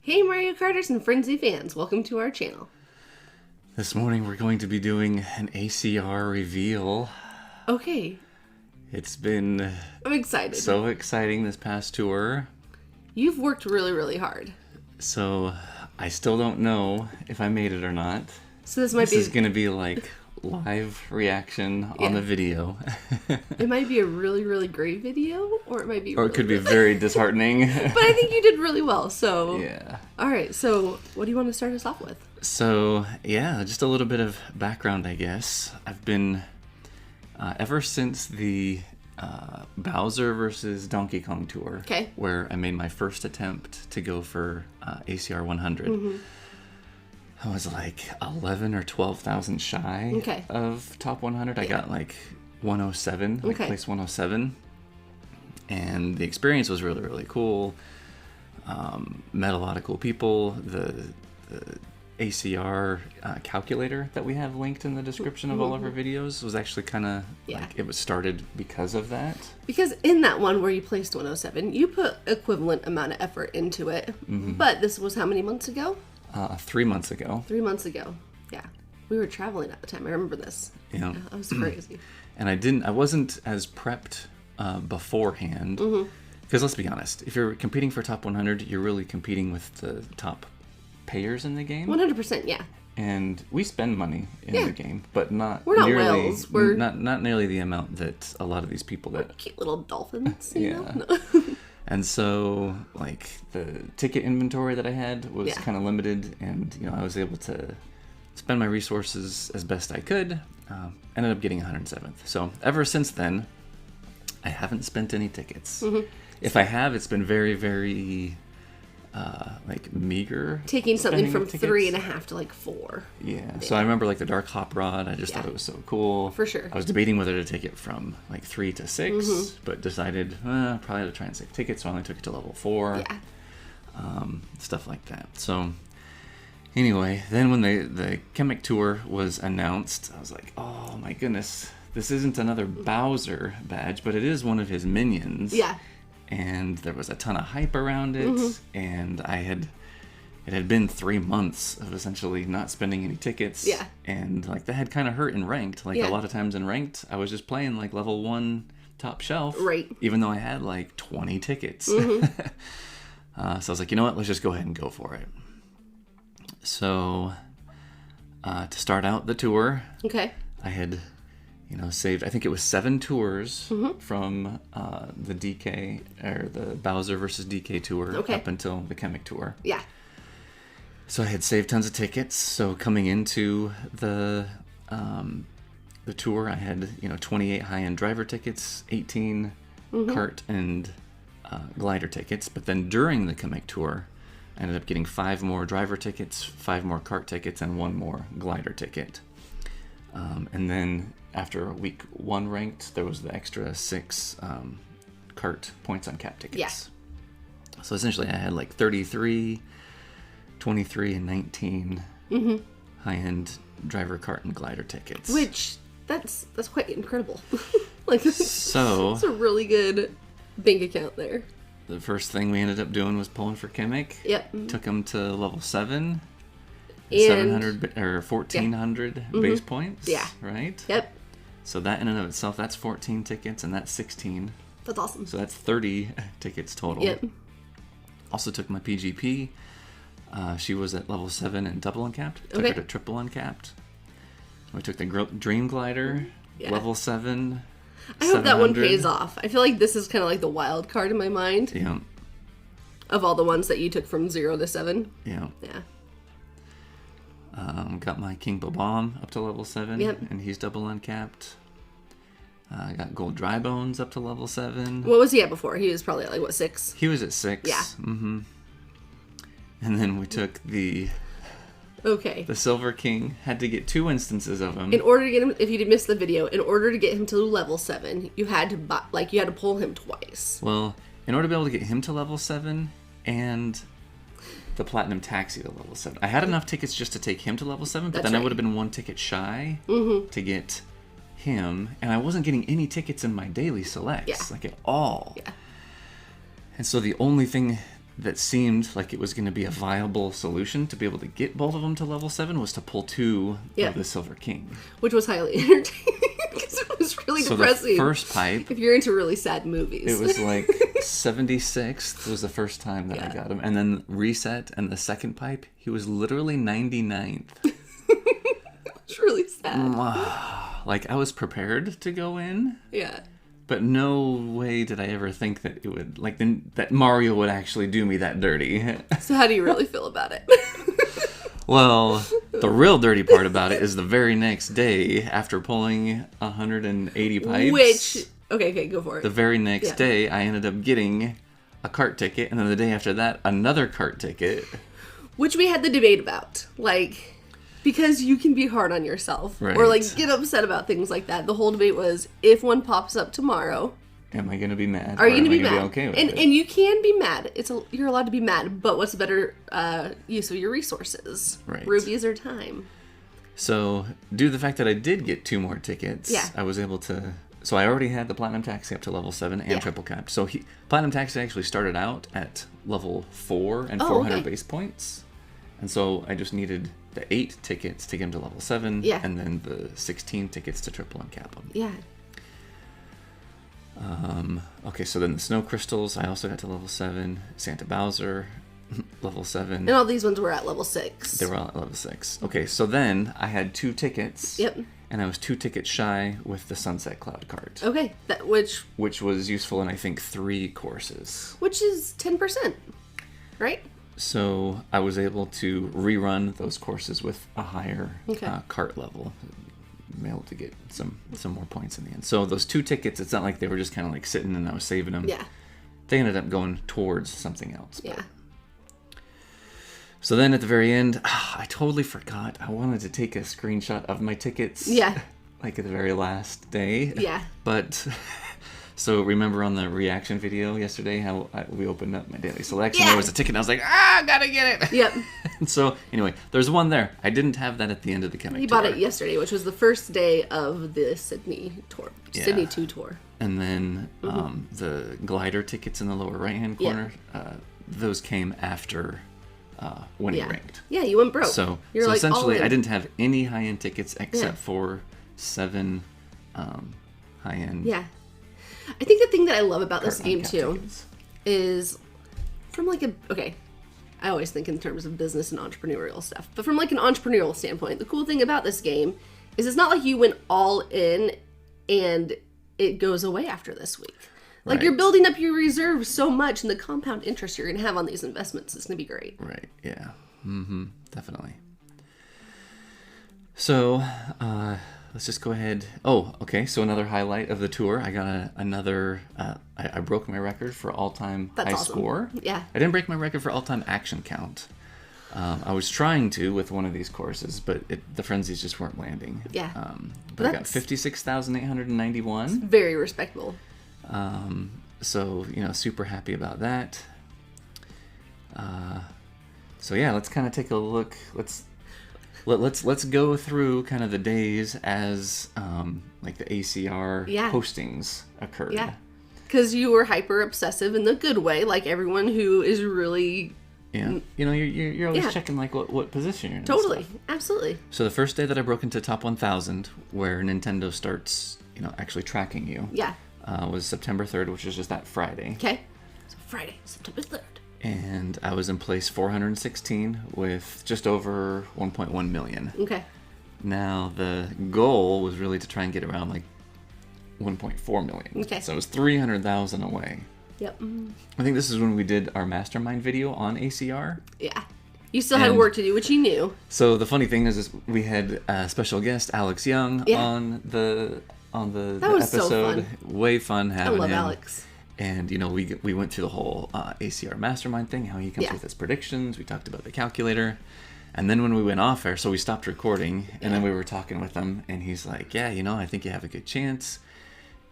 Hey Mario Karters and Frenzy fans, welcome to our channel. This morning we're going to be doing an ACR reveal. Okay. It's been I'm excited. so exciting this past tour. You've worked really, really hard. So I still don't know if I made it or not. So this is going to be like live reaction on the video. It might be a really, really great video, or it might be Or it could be very disheartening. But I think you did really well, so... Yeah. Alright, so what do you want to start us off with? So, yeah, just a little bit of background, I guess. I've been, ever since the Bowser versus Donkey Kong tour, where I made my first attempt to go for ACR 100, I was like 11 or 12,000 shy of top 100. I got like 107, like place 107. And the experience was really, really cool. Met a lot of cool people. The ACR calculator that we have linked in the description of all of our videos was actually kind of like it was started because of that. Because in that one where you placed 107, you put equivalent amount of effort into it. But this was how many months ago? 3 months ago. 3 months ago. Yeah. We were traveling at the time. I remember this. Yeah. That was crazy. And I wasn't as prepped beforehand. Because let's be honest, if you're competing for top 100, you're really competing with the top payers in the game. 100%, yeah. And we spend money in the game, but not we're not nearly, whales. We're not nearly the amount that a lot of these people that cute little dolphins. You know? And so, like, the ticket inventory that I had was kind of limited, and I was able to spend my resources as best I could. Ended up getting 107th. So ever since then, I haven't spent any tickets. If I have, it's been very, very like meager. Taking something from 3.5 to like 4. Yeah. So I remember like the Dark Hop Rod. I just thought it was so cool. For sure. I was debating whether to take it from like 3 to 6, but decided probably to try and save tickets. So I only took it to level 4. Yeah. Stuff like that. So anyway, then when the Kamek tour was announced, I was like, oh my goodness, this isn't another Bowser badge, but it is one of his minions. Yeah. And there was a ton of hype around it, and it had been 3 months of essentially not spending any tickets. Yeah. And like that had kind of hurt in ranked. Like a lot of times in ranked, I was just playing like level 1 top shelf. Right. Even though I had like 20 tickets. So I was like, you know what, let's just go ahead and go for it. So to start out the tour, I had saved, I think it was 7 tours from the DK, or the Bowser versus DK tour up until the Kamek tour. Yeah. So I had saved tons of tickets. So coming into the tour, I had 28 high-end driver tickets, 18 kart and glider tickets. But then during the Kamek tour, I ended up getting 5 more driver tickets, 5 more kart tickets, and 1 more glider ticket. And then after week 1 ranked, there was the extra 6 kart points on cap tickets. Yeah. So essentially I had like 33, 23, and 19 high-end driver, kart, and glider tickets. Which, that's quite incredible. Like, so that's a really good bank account there. The first thing we ended up doing was pulling for Kamek. Yep. Took him to level 7. And 700 or 1,400 base points. Yeah. Right? Yep. So that in and of itself, that's 14 tickets, and that's 16. That's awesome. So that's 30 tickets total. Yep. Also took my PGP. She was at level 7 and double uncapped. Took her to triple uncapped. We took the Dream Glider, level 7. I hope that one pays off. I feel like this is kind of like the wild card in my mind. Yeah. Of all the ones that you took from 0 to 7. Yeah. Yeah. Got my King Bomb up to level 7, and he's double uncapped. I got Gold Dry Bones up to level 7. What was he at before? He was probably at like, what, 6? He was at 6. Yeah. And then we took the Silver King. Had to get 2 instances of him. In order to get him, if you missed the video, in order to get him to level 7, you had to pull him twice. Well, in order to be able to get him to level 7 and the Platinum Taxi to level 7. I had enough tickets just to take him to level 7, but then I would have been 1 ticket shy to get him, and I wasn't getting any tickets in my daily selects, like at all. Yeah. And so the only thing that seemed like it was going to be a viable solution to be able to get both of them to level 7 was to pull 2 of the Silver King. Which was highly entertaining because it was really depressing. The first pipe... If you're into really sad movies. It was like 76th was the first time that I got him. And then reset, and the second pipe, he was literally 99th. It's really sad. Like, I was prepared to go in. Yeah. But no way did I ever think that it would, like, that Mario would actually do me that dirty. So how do you really feel about it? Well, the real dirty part about it is the very next day, after pulling 180 pipes. Okay, go for it. The very next day, I ended up getting a cart ticket, and then the day after that, another cart ticket. Which we had the debate about. Like... Because you can be hard on yourself. Right. Or, like, get upset about things like that. The whole debate was, if one pops up tomorrow... Am I going to be mad? Are you going to be mad? Okay with it? And you can be mad. You're allowed to be mad. But what's a better use of your resources? Right. Rubies or time? So, due to the fact that I did get 2 more tickets, I was able to... So, I already had the Platinum Taxi up to level 7 and Triple Cap. So, Platinum Taxi actually started out at level 4 and 400 base points. And so, I just needed... the 8 tickets to get him to level 7, and then the 16 tickets to triple and cap him. Yeah. Okay, so then the Snow Crystals, I also got to level 7. Santa Bowser, level 7. And all these ones were at level 6. They were all at level 6. Okay, so then I had 2 tickets. Yep. And I was 2 tickets shy with the Sunset Cloud card. Okay, which was useful in, I think, 3 courses. Which is 10%, right? So I was able to rerun those courses with a higher cart level. Be able to get some more points in the end. So those 2 tickets, it's not like they were just kind of like sitting and I was saving them. Yeah. They ended up going towards something else. Yeah. So then at the very end, I totally forgot. I wanted to take a screenshot of my tickets. Yeah. Like at the very last day. Yeah. But... So remember on the reaction video yesterday how we opened up my daily selection? There was a ticket and I was like, gotta get it! Yep. And so, anyway, there's one there. I didn't have that at the end of the Kamek tour. He bought it yesterday, which was the first day of the Sydney tour. Yeah. Sydney 2 tour. And then the glider tickets in the lower right-hand corner, those came after when he ranked. Yeah, you went broke. So like, essentially, I didn't have any high-end tickets except for 7 high-end. Yeah. I think the thing that I love about this game too is from like I always think in terms of business and entrepreneurial stuff, but from like an entrepreneurial standpoint, the cool thing about this game is it's not like you went all in and it goes away after this week. Like you're building up your reserves so much, and the compound interest you're going to have on these investments is going to be great. Right. Yeah. Definitely. So, let's just go ahead. Oh, okay. So another highlight of the tour, I got another. I broke my record for all-time high score. Yeah. I didn't break my record for all-time action count. I was trying to with one of these courses, but the frenzies just weren't landing. Yeah. But I got 56,891. Very respectable. So super happy about that. So yeah, let's kind of take a look. Let's go through kind of the days as like the ACR postings occurred. Yeah, because you were hyper obsessive in the good way, like everyone who is really. Yeah, you're always checking like what position you're in. Totally, absolutely. So the first day that I broke into top 1,000, where Nintendo starts actually tracking you. Yeah. Was September 3rd, which is just that Friday. Okay. So Friday, September 3rd. And I was in place 416 with just over 1.1 million. Okay. Now, the goal was really to try and get around like 1.4 million. Okay. So it was 300,000 away. Yep. I think this is when we did our mastermind video on ACR. Yeah. You still had work to do, which you knew. So the funny thing is we had a special guest, Alex Young, on the episode. So fun. Way fun having him. I love Alex. And, we went through the whole ACR mastermind thing, how he comes with his predictions. We talked about the calculator. And then when we went off air, so we stopped recording, and then we were talking with him, and he's like, yeah, I think you have a good chance.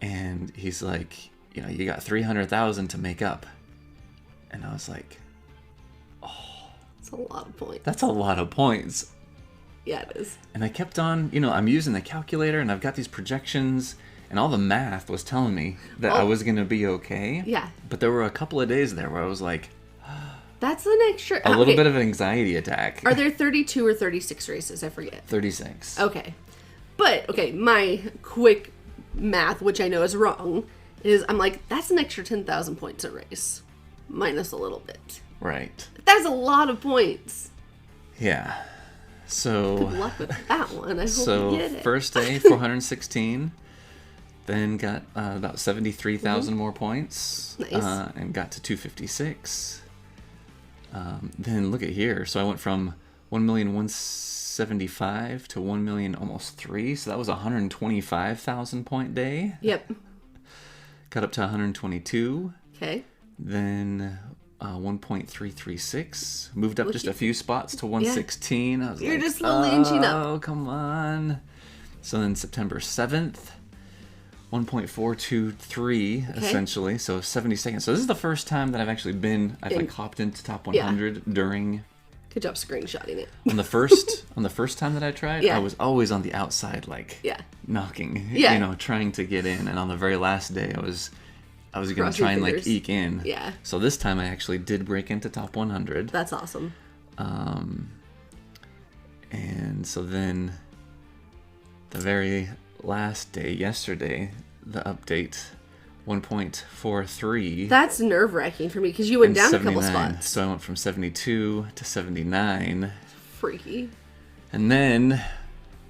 And he's like, you got 300,000 to make up. And I was like, oh. That's a lot of points. That's a lot of points. Yeah, it is. And I kept on, I'm using the calculator, and I've got these projections, and all the math was telling me that I was going to be okay. Yeah. But there were a couple of days there where I was like, That's an extra... A little bit of an anxiety attack. Are there 32 or 36 races? I forget. 36. Okay. But, okay, my quick math, which I know is wrong, is I'm like, that's an extra 10,000 points a race. Minus a little bit. Right. That's a lot of points. Yeah. So... Good luck with that one. I hope you get it. First day, 416. Then got about 73,000 more points. Nice. And got to 256. Then look at here. So I went from 1,175,000 to 1,000,000 almost 3. So that was a 125,000 point day. Yep. Got up to 122. Okay. Then 1.336. Moved up just a few spots to 116. Yeah. I was You're like, just slowly inching up. Oh, come on. So then September 7th. 1.423 essentially, so 70 seconds. So this is the first time that I've actually I've hopped into top 100 during. Good job screenshotting it. On the first time that I tried, I was always on the outside, knocking, trying to get in. And on the very last day, I was gonna try and eke in. Yeah. So this time I actually did break into top 100. That's awesome. And so then the very last day, yesterday, the update 1.43. That's nerve-wracking for me because you went down 79. a couple spots. So I went from 72 to 79. Freaky. And then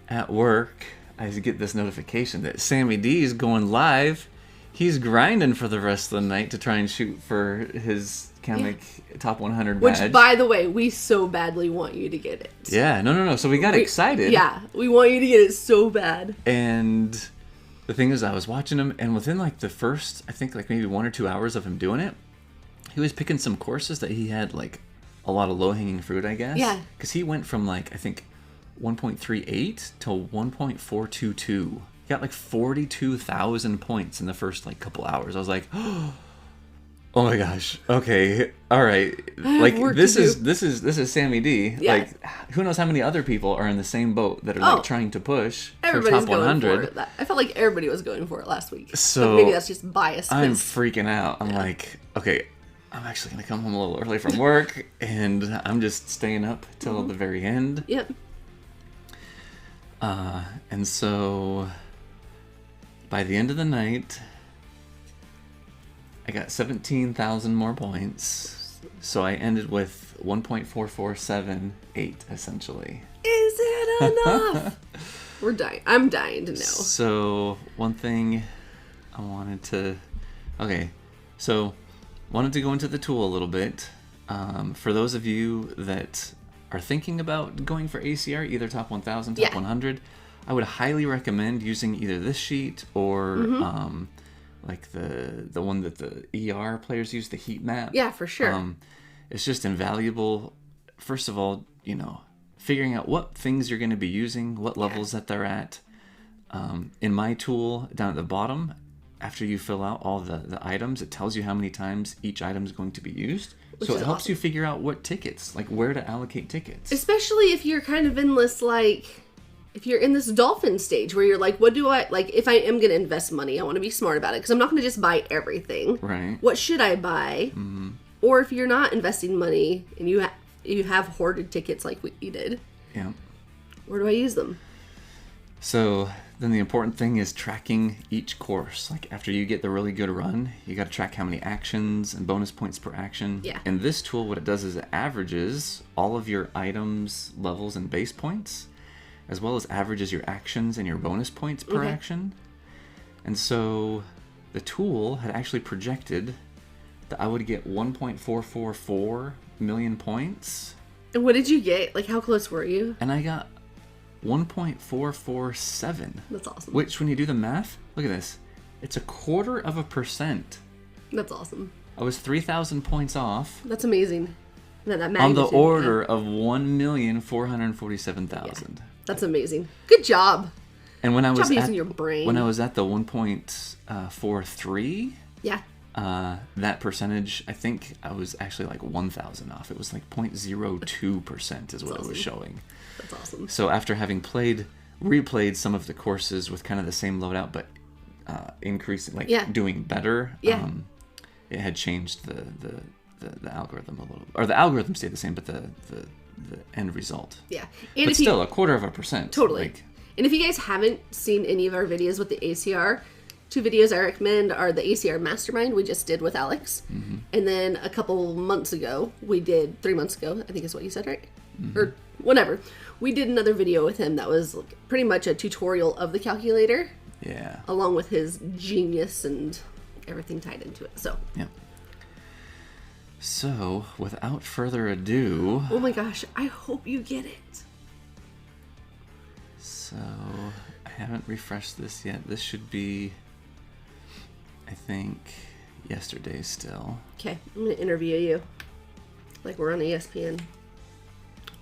at work, I get this notification that Sammy D is going live. He's grinding for the rest of the night to try and shoot for his Kamek top 100 badge. Which, by the way, we so badly want you to get it. Yeah, no. So we got excited. Yeah, we want you to get it so bad. And the thing is, I was watching him, and within the first, I think maybe 1 or 2 hours of him doing it, he was picking some courses that he had a lot of low-hanging fruit, I guess. Yeah. Because he went from I think 1.38 to 1.422. He got 42,000 points in the first couple hours. I was like, oh my gosh. Okay. All right. This is Sammy D. Yeah. Who knows how many other people are in the same boat that are trying to push for top 100. I felt like everybody was going for it last week. So maybe that's just bias. I'm freaking out. I'm like, okay, I'm actually going to come home a little early from work and I'm just staying up till the very end. Yep. And so by the end of the night, I got 17,000 more points, so I ended with 1.4478 essentially. Is it enough? We're dying. I'm dying to know. So one thing I wanted to, wanted to go into the tool a little bit. For those of you that are thinking about going for ACR, either top 1,000, top 100, I would highly recommend using either this sheet or the one that the ER players use, the heat map. Yeah, for sure. It's just invaluable. First of all, figuring out what things you're going to be using, what levels that they're at. In my tool, down at the bottom, after you fill out all the items, it tells you how many times each item is going to be used. So it helps you figure out what tickets, where to allocate tickets. Especially if you're kind of in this, if you're in this dolphin stage where you're like, what do I, if I am going to invest money, I want to be smart about it because I'm not going to just buy everything. Right. What should I buy? Mm-hmm. Or if you're not investing money and you have hoarded tickets like we did. Yeah. Where do I use them? So then the important thing is tracking each course. After you get the really good run, you got to track how many actions and bonus points per action. Yeah. And this tool, what it does is it averages all of your items, levels, and base points, as well as averages your actions and your bonus points per action. And so the tool had actually projected that I would get 1.444 million points. And what did you get? How close were you? And I got 1.447. That's awesome. Which, when you do the math, look at this. It's 1/4%. That's awesome. I was 3,000 points off. That's amazing. That on the order of 1,447,000. That's amazing. Good job. And when I was using your brain. When I was at the 1.43, that percentage, I think I was actually 1,000 off. It was 0.02% is what it was showing. That's awesome. So after having replayed some of the courses with kind of the same loadout, but increasing, doing better, it had changed the the algorithm a little, or the algorithm stayed the same, but the end result. Yeah. And but still, 0.25%. Totally. Like, and if you guys haven't seen any of our videos with the ACR, 2 videos I recommend are the ACR Mastermind we just did with Alex. Mm-hmm. And then a couple months ago, 3 months ago, I think is what you said, right? Mm-hmm. Or whatever. We did another video with him that was pretty much a tutorial of the calculator. Yeah. Along with his genius and everything tied into it. So. Yeah. So, without further ado... Oh my gosh, I hope you get it. So, I haven't refreshed this yet. This should be, I think, yesterday still. Okay, I'm going to interview you. Like we're on ESPN.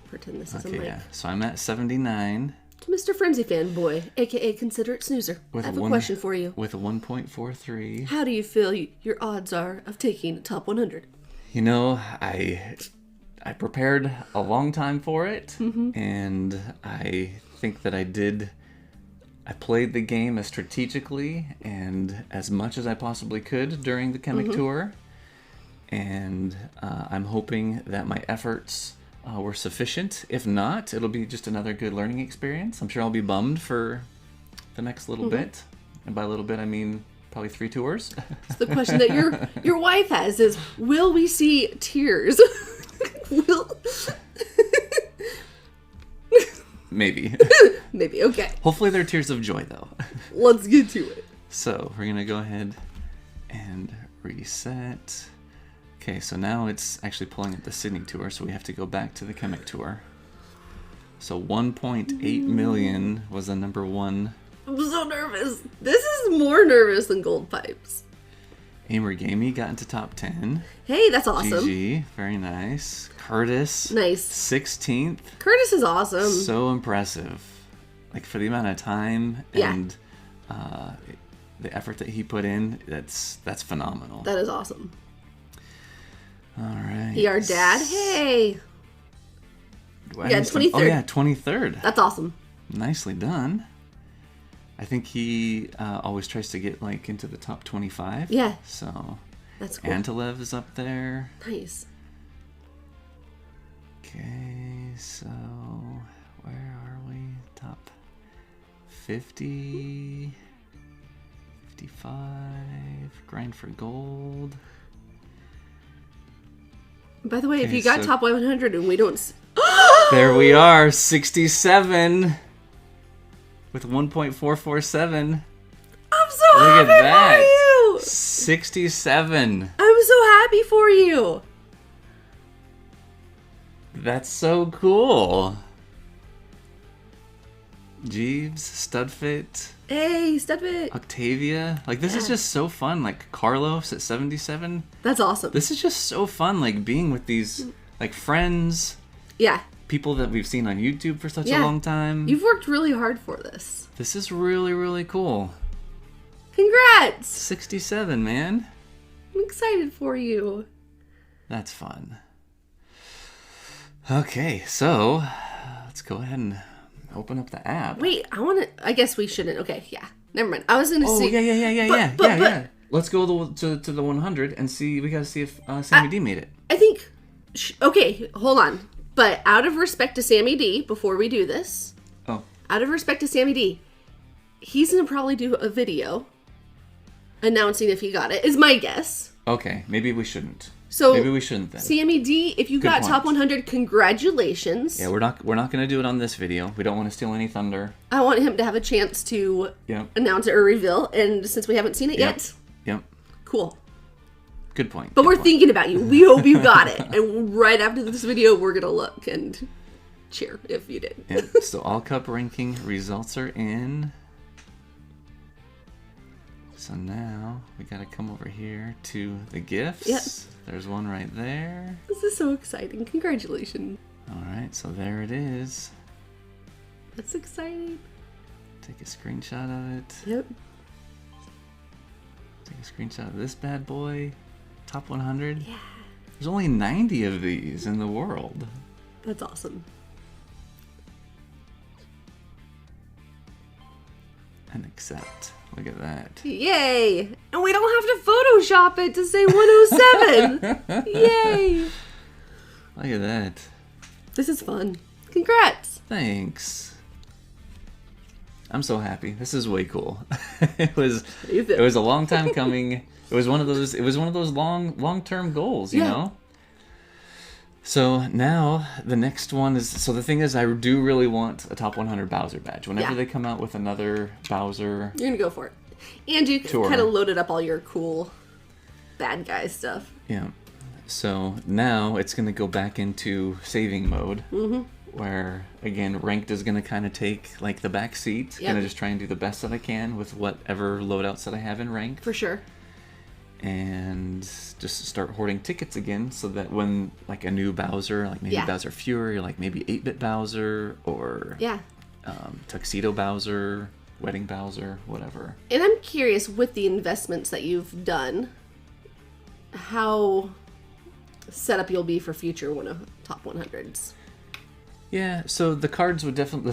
Pretend this is a mic. Yeah. So I'm at 79. Mr. Frenzy Fanboy, a.k.a. Considerate Snoozer. I have a question for you. With a 1.43. How do you feel your odds are of taking top 100? You know, I prepared a long time for it, and I think that I played the game as strategically and as much as I possibly could during the Kamek tour, and I'm hoping that my efforts were sufficient. If not, it'll be just another good learning experience. I'm sure I'll be bummed for the next little bit, and by a little bit I mean probably 3 tours. So the question that your wife has is, will we see tears? Maybe. Maybe, okay. Hopefully they're tears of joy, though. Let's get to it. So, we're going to go ahead and reset. Okay, so now it's actually pulling up the Sydney tour, so we have to go back to the Kamek tour. So 1.8 million was the number 1. I'm so nervous. This is more nervous than Gold Pipes. Amer Gamey got into top 10. Hey, that's awesome. GG, very nice. Curtis. Nice. 16th. Curtis is awesome. So impressive. Like, for the amount of time and the effort that he put in, that's phenomenal. That is awesome. All right. Our dad. Hey. Yeah, 23rd. Oh, yeah, 23rd. That's awesome. Nicely done. I think he always tries to get like into the top 25. Yeah. So that's cool. Antilev is up there. Nice. Okay, so where are we? Top 50, 55, grind for gold. By the way, if you got top 100 and we don't... There we are, 67. With 1.447. I'm so happy for you! 67. I'm so happy for you. That's so cool. Jeeves, Studfit. Hey, Studfit. Octavia. Like, this is just so fun. Like, Carlos at 77. That's awesome. This is just so fun, like, being with these, like, friends. Yeah. People that we've seen on YouTube for such a long time. You've worked really hard for this. This is really, really cool. Congrats! 67, man. I'm excited for you. That's fun. Okay, so let's go ahead and open up the app. Wait, I guess we shouldn't. Okay, yeah. Never mind. I was going to see. Oh, yeah. Let's go to the 100 and see. We got to see if Sammy D made it. I think. Okay, hold on. But out of respect to Sammy D, before we do this, out of respect to Sammy D, he's going to probably do a video announcing if he got it, is my guess. Okay, maybe we shouldn't. So maybe we shouldn't then. Sammy D, if you got top 100, congratulations. Yeah, we're not going to do it on this video. We don't want to steal any thunder. I want him to have a chance to announce it or reveal, and since we haven't seen it yet. Yep. Cool. Good point. But we're thinking about you. We hope you got it. And right after this video, we're going to look and cheer if you did. Yeah. So all cup ranking results are in. So now we got to come over here to the gifts. Yep. There's one right there. This is so exciting. Congratulations. All right. So there it is. That's exciting. Take a screenshot of it. Yep. Take a screenshot of this bad boy. Top 100? Yeah. There's only 90 of these in the world. That's awesome. And accept. Look at that. Yay! And we don't have to Photoshop it to say 107. Yay! Look at that. This is fun. Congrats. Thanks. I'm so happy. This is way cool. It was a long time coming. It was one of those long-term goals, you know? So now the next one is, so the thing is, I do really want a top 100 Bowser badge. Whenever they come out with another Bowser, you're gonna go for it. And you kind of loaded up all your cool bad guy stuff. Yeah. So now it's gonna go back into saving mode, where again ranked is gonna kind of take like the back seat. Gonna just try and do the best that I can with whatever loadouts that I have in ranked. For sure. And just start hoarding tickets again, so that when like a new Bowser, like maybe Bowser Fury, or like maybe 8-bit Bowser, or Tuxedo Bowser, Wedding Bowser, whatever. And I'm curious, with the investments that you've done, how set up you'll be for future top 100s. Yeah, so the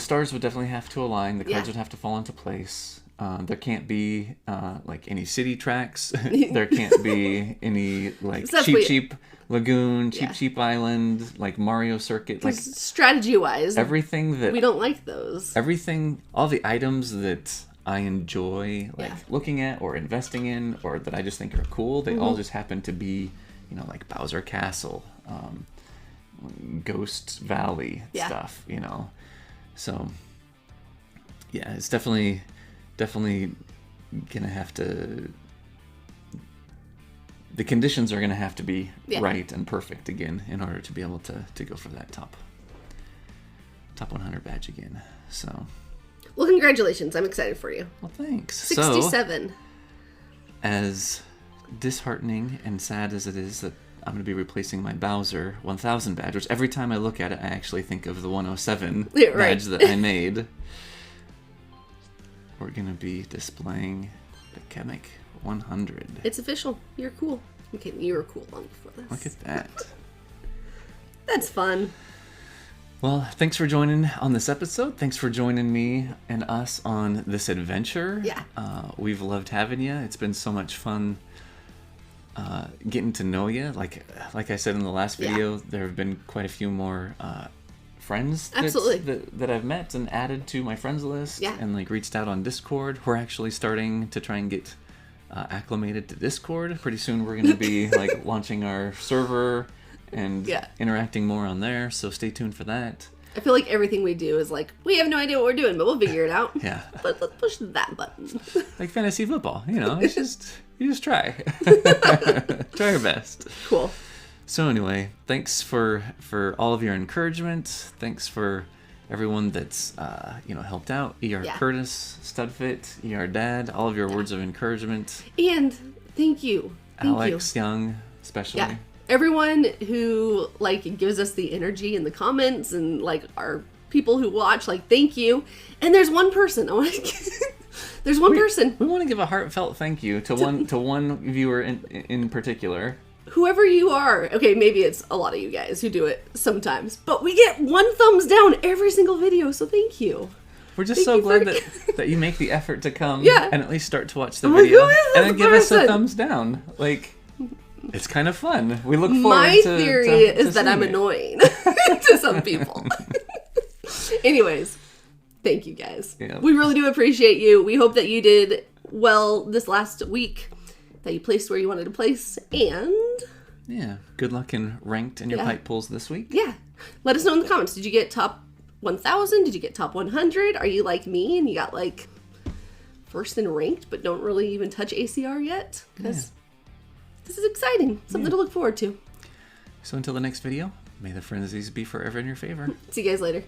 stars would definitely have to align. The cards would have to fall into place. There can't be like any city tracks. There can't be any like cheap lagoon, cheap island, like Mario Circuit. Like strategy-wise, everything that we don't like those. Everything, all the items that I enjoy like looking at or investing in, or that I just think are cool, they all just happen to be, you know, like Bowser Castle, Ghost Valley stuff, you know. So yeah, it's definitely gonna have to, the conditions are gonna have to be right and perfect again in order to be able to go for that top 100 badge again. So well, congratulations, I'm excited for you. Well, thanks. 67. So, as disheartening and sad as it is that I'm going to be replacing my Bowser 1000 badge, which every time I look at it, I actually think of the 107 badge that I made. We're going to be displaying the Kamek 100. It's official. You're cool. Okay, you were cool long before this. Look at that. That's fun. Well, thanks for joining on this episode. Thanks for joining me and us on this adventure. Yeah. We've loved having you. It's been so much fun getting to know you. Like I said in the last video, there have been quite a few more friends that I've met and added to my friends list, and like reached out on Discord. We're actually starting to try and get acclimated to Discord. Pretty soon we're going to be like launching our server and interacting more on there, so stay tuned for that. I feel like everything we do is like, we have no idea what we're doing, but we'll figure it out. Yeah. But let's push that button. Like fantasy football, you know, it's just, you just try. Try your best. Cool. So anyway, thanks for all of your encouragement. Thanks for everyone that's, helped out. E.R. Curtis, Studfit, E.R. Dad, all of your words of encouragement. And thank you. Alex Young, especially. Yeah. Everyone who gives us the energy in the comments, and our people who watch, thank you. And there's one person. There's one person. We want to give a heartfelt thank you to one viewer in particular. Whoever you are. Okay, maybe it's a lot of you guys who do it sometimes, but we get 1 thumbs down every single video, so thank you. We're just so glad that you make the effort to come and at least start to watch the video and then give us a thumbs down. It's kind of fun. We look forward My theory is that I'm annoying to some people. Anyways, thank you guys. Yeah. We really do appreciate you. We hope that you did well this last week, that you placed where you wanted to place, and good luck in ranked in your pipe pulls this week. Yeah. Let us know in the comments. Did you get top 1,000? Did you get top 100? Are you like me and you got first in ranked but don't really even touch ACR yet? Because this is exciting. Something to look forward to. So until the next video, may the frenzies be forever in your favor. See you guys later.